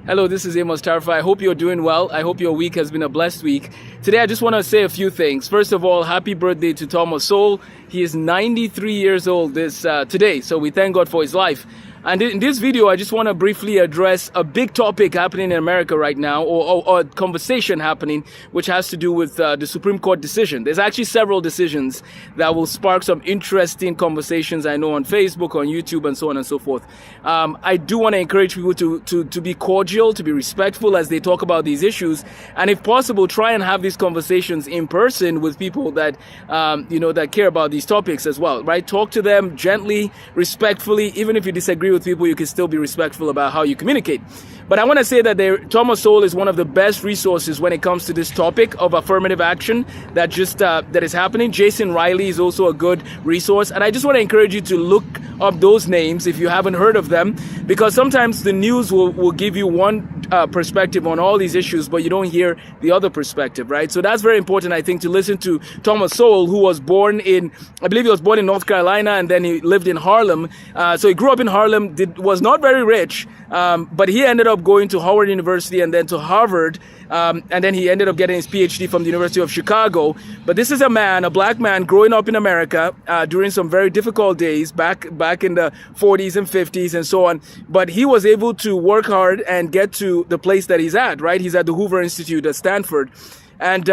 Hello, this is Amos Tarfa. I hope you're doing well. I hope your week has been a blessed week. Today, I just want to say a few things. First of all, happy birthday to Sowell. He is 93 years old today, so we thank God for his life. And in this video, I just want to briefly address a big topic happening in America right now, or a conversation happening, which has to do with the Supreme Court decision. There's actually several decisions that will spark some interesting conversations, I know, on Facebook, on YouTube, and so on and so forth. I do want to encourage people to be cordial, to be respectful as they talk about these issues, and if possible, try and have these conversations in person with people that, that care about these topics as well, right? Talk to them gently, respectfully. Even if you disagree with people, you can still be respectful about how you communicate. But I want to say that Sowell is one of the best resources when it comes to this topic of affirmative action that is happening. Jason Riley is also a good resource, and I just want to encourage you to look up those names if you haven't heard of them, because sometimes the news will give you one perspective on all these issues, but you don't hear the other perspective, right? So that's very important, I think, to listen to Sowell, who was born in, I believe he was born in North Carolina, and then he lived in Harlem. So he grew up in Harlem, was not very rich, but he ended up going to Howard University and then to Harvard, and then he ended up getting his PhD from the University of Chicago. But this is a black man growing up in America during some very difficult days back in the 40s and 50s and so on. But he was able to work hard and get to the place that he's at, right? He's at the Hoover Institute at Stanford. And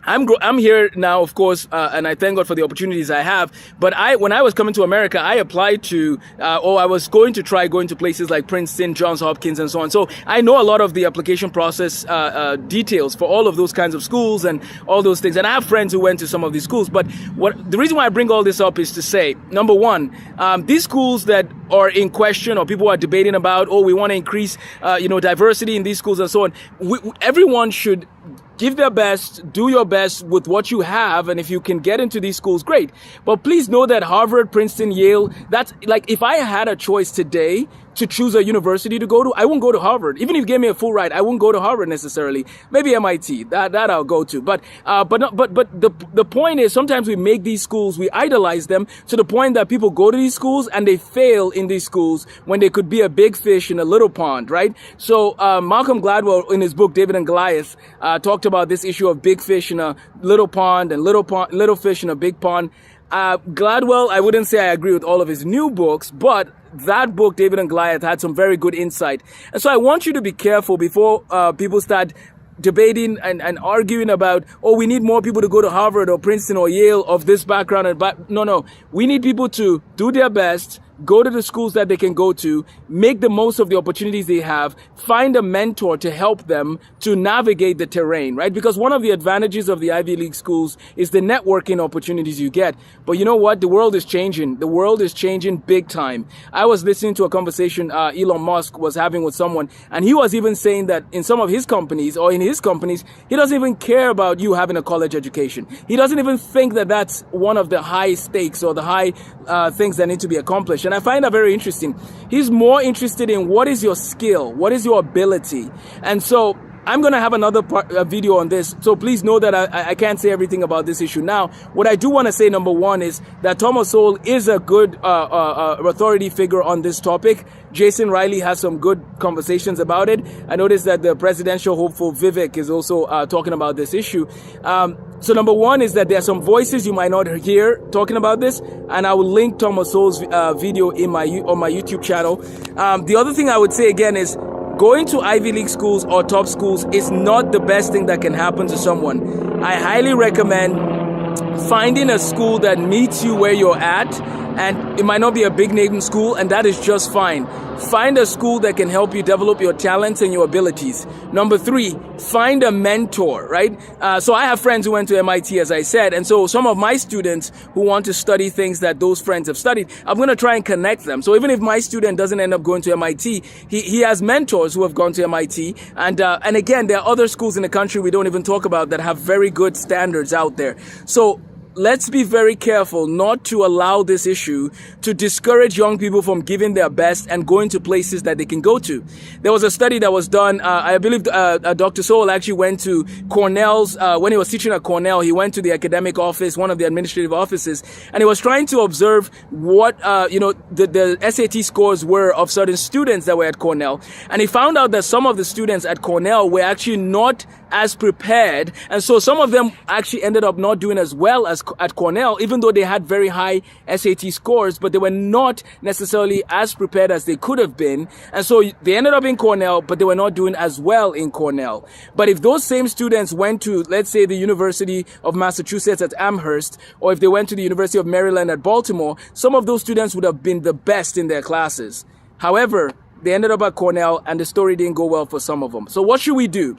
I'm here now, of course, and I thank God for the opportunities I have. But when I was coming to America, I applied to, I was going to try going to places like Princeton, Johns Hopkins, and so on. So I know a lot of the application process details for all of those kinds of schools and all those things. And I have friends who went to some of these schools. But the reason why I bring all this up is to say, number one, these schools that are in question or people are debating about, we want to increase, diversity in these schools and so on. Everyone should give their best, do your best with what you have, and if you can get into these schools, great. But please know that Harvard, Princeton, Yale, that's like, if I had a choice today to choose a university to go to, I wouldn't go to Harvard. Even if you gave me a full ride, I wouldn't go to Harvard necessarily. Maybe MIT, that I'll go to. But the point is, sometimes we make these schools, we idolize them to the point that people go to these schools and they fail in these schools when they could be a big fish in a little pond, right? So Malcolm Gladwell, in his book David and Goliath, talked about this issue of big fish in a little pond and little fish in a big pond. Gladwell, I wouldn't say I agree with all of his new books, but that book, David and Goliath, had some very good insight. And so I want you to be careful before people start debating and arguing about, we need more people to go to Harvard or Princeton or Yale of this background. No. We need people to do their best, go to the schools that they can go to, make the most of the opportunities they have, find a mentor to help them to navigate the terrain, right? Because one of the advantages of the Ivy League schools is the networking opportunities you get. But you know what? The world is changing. The world is changing big time. I was listening to a conversation Elon Musk was having with someone, and he was even saying that in some of his companies, or in his companies, he doesn't even care about you having a college education. He doesn't even think that that's one of the high stakes or the high things that need to be accomplished. And I find that very interesting. He's more interested in what is your skill, what is your ability. And so I'm going to have another video on this. So please know that I can't say everything about this issue now. What I do want to say, number one, is that Sowell is a good authority figure on this topic. Jason Riley has some good conversations about it. I noticed that the presidential hopeful Vivek is also talking about this issue. So number one is that there are some voices you might not hear talking about this, and I will link Sowell's video on my YouTube channel. The other thing I would say again is, going to Ivy League schools or top schools is not the best thing that can happen to someone. I highly recommend finding a school that meets you where you're at, and it might not be a big name school, and that is just fine. Find a school that can help you develop your talents and your abilities. Number three, find a mentor, right? So I have friends who went to MIT, as I said, and so some of my students who want to study things that those friends have studied, I'm going to try and connect them. So even if my student doesn't end up going to MIT, he has mentors who have gone to MIT, and again, there are other schools in the country we don't even talk about that have very good standards out there. So let's be very careful not to allow this issue to discourage young people from giving their best and going to places that they can go to. There was a study that was done, I believe Dr. Sowell actually went to Cornell's, when he was teaching at Cornell, he went to the academic office, one of the administrative offices, and he was trying to observe what, the SAT scores were of certain students that were at Cornell. And he found out that some of the students at Cornell were actually not as prepared, and so some of them actually ended up not doing as well as at Cornell, even though they had very high SAT scores, but they were not necessarily as prepared as they could have been, and so they ended up in Cornell, but they were not doing as well in Cornell. But if those same students went to, let's say, the University of Massachusetts at Amherst, or if they went to the University of Maryland at Baltimore, some of those students would have been the best in their classes. However, they ended up at Cornell, and the story didn't go well for some of them. So what should we do?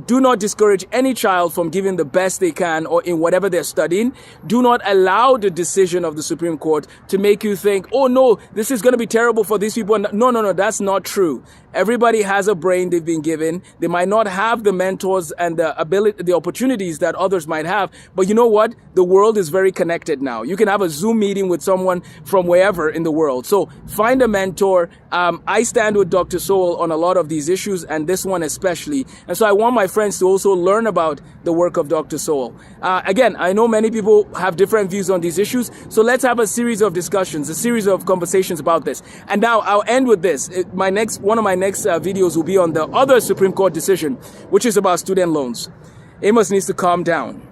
Do not discourage any child from giving the best they can or in whatever they're studying. Do not allow the decision of the Supreme Court to make you think, oh no, this is going to be terrible for these people. No, that's not true. Everybody has a brain they've been given. They might not have the mentors and the opportunities that others might have. But you know what? The world is very connected now. You can have a Zoom meeting with someone from wherever in the world. So find a mentor. I stand with Dr. Sowell on a lot of these issues, and this one especially. And so I want my friends to also learn about the work of Dr. Sowell. Again, I know many people have different views on these issues. So let's have a series of discussions, a series of conversations about this. And now I'll end with this. One of my next videos will be on the other Supreme Court decision, which is about student loans. Amos needs to calm down.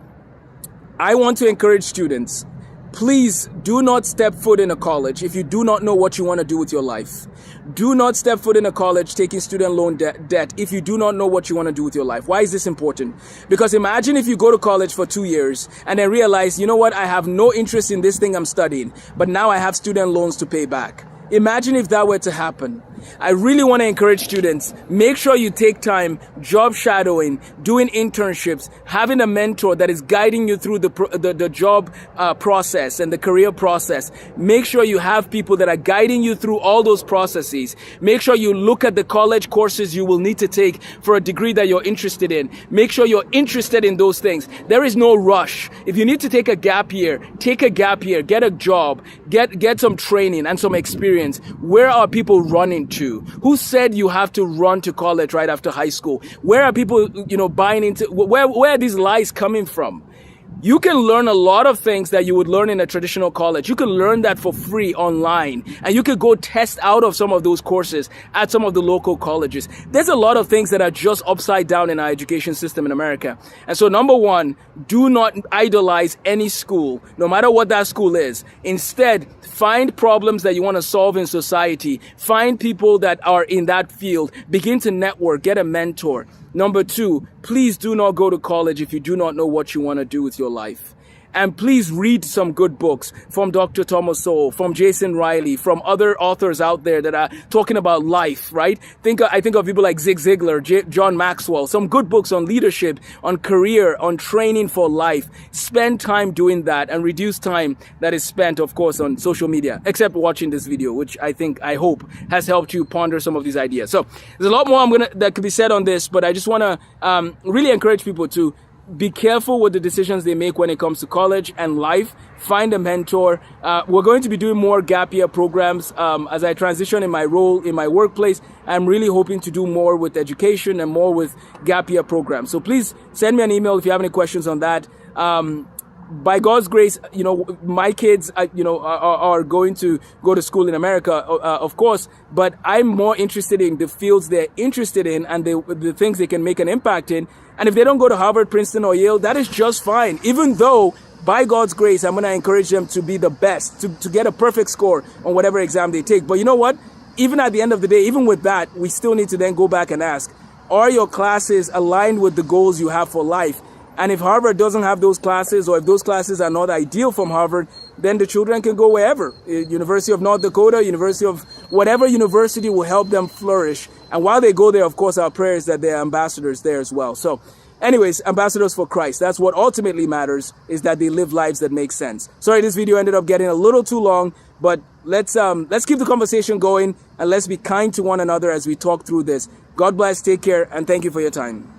I want to encourage students, please do not step foot in a college if you do not know what you want to do with your life. Do not step foot in a college taking student loan debt if you do not know what you want to do with your life. Why is this important? Because imagine if you go to college for 2 years and then realize, you know what, I have no interest in this thing I'm studying, but now I have student loans to pay back. Imagine if that were to happen. I really want to encourage students, make sure you take time job shadowing, doing internships, having a mentor that is guiding you through the job process and the career process. Make sure you have people that are guiding you through all those processes. Make sure you look at the college courses you will need to take for a degree that you're interested in. Make sure you're interested in those things. There is no rush. If you need to take a gap year, take a gap year, get a job, get some training and some experience. Where are people running to? Who said you have to run to college right after high school? Where are people, buying into, where are these lies coming from? You can learn a lot of things that you would learn in a traditional college. You can learn that for free online, and you could go test out of some of those courses at some of the local colleges. There's a lot of things that are just upside down in our education system in America. And so number one, do not idolize any school, no matter what that school is. Instead, find problems that you want to solve in society. Find people that are in that field. Begin to network, get a mentor. Number two, please do not go to college if you do not know what you want to do with your life. And please read some good books from Dr. Thomas Sowell, from Jason Riley, from other authors out there that are talking about life, right? I think of people like Zig Ziglar, John Maxwell, some good books on leadership, on career, on training for life. Spend time doing that and reduce time that is spent, of course, on social media, except watching this video, which I hope has helped you ponder some of these ideas. So there's a lot more that could be said on this, but I just want to really encourage people to be careful with the decisions they make when it comes to college and life. Find a mentor. We're going to be doing more gap year programs as I transition in my role in my workplace. I'm really hoping to do more with education and more with gap year programs. So please send me an email if you have any questions on that. By God's grace, my kids, are going to go to school in America, of course, but I'm more interested in the fields they're interested in and the things they can make an impact in. And if they don't go to Harvard, Princeton, or Yale, that is just fine. Even though, by God's grace, I'm going to encourage them to be the best, to get a perfect score on whatever exam they take. But you know what? Even at the end of the day, even with that, we still need to then go back and ask, are your classes aligned with the goals you have for life? And if Harvard doesn't have those classes, or if those classes are not ideal from Harvard, then the children can go wherever. University of North Dakota, University of whatever university will help them flourish. And while they go there, of course, our prayer is that they're ambassadors there as well. So anyways, ambassadors for Christ. That's what ultimately matters, is that they live lives that make sense. Sorry, this video ended up getting a little too long, but let's keep the conversation going, and let's be kind to one another as we talk through this. God bless, take care, and thank you for your time.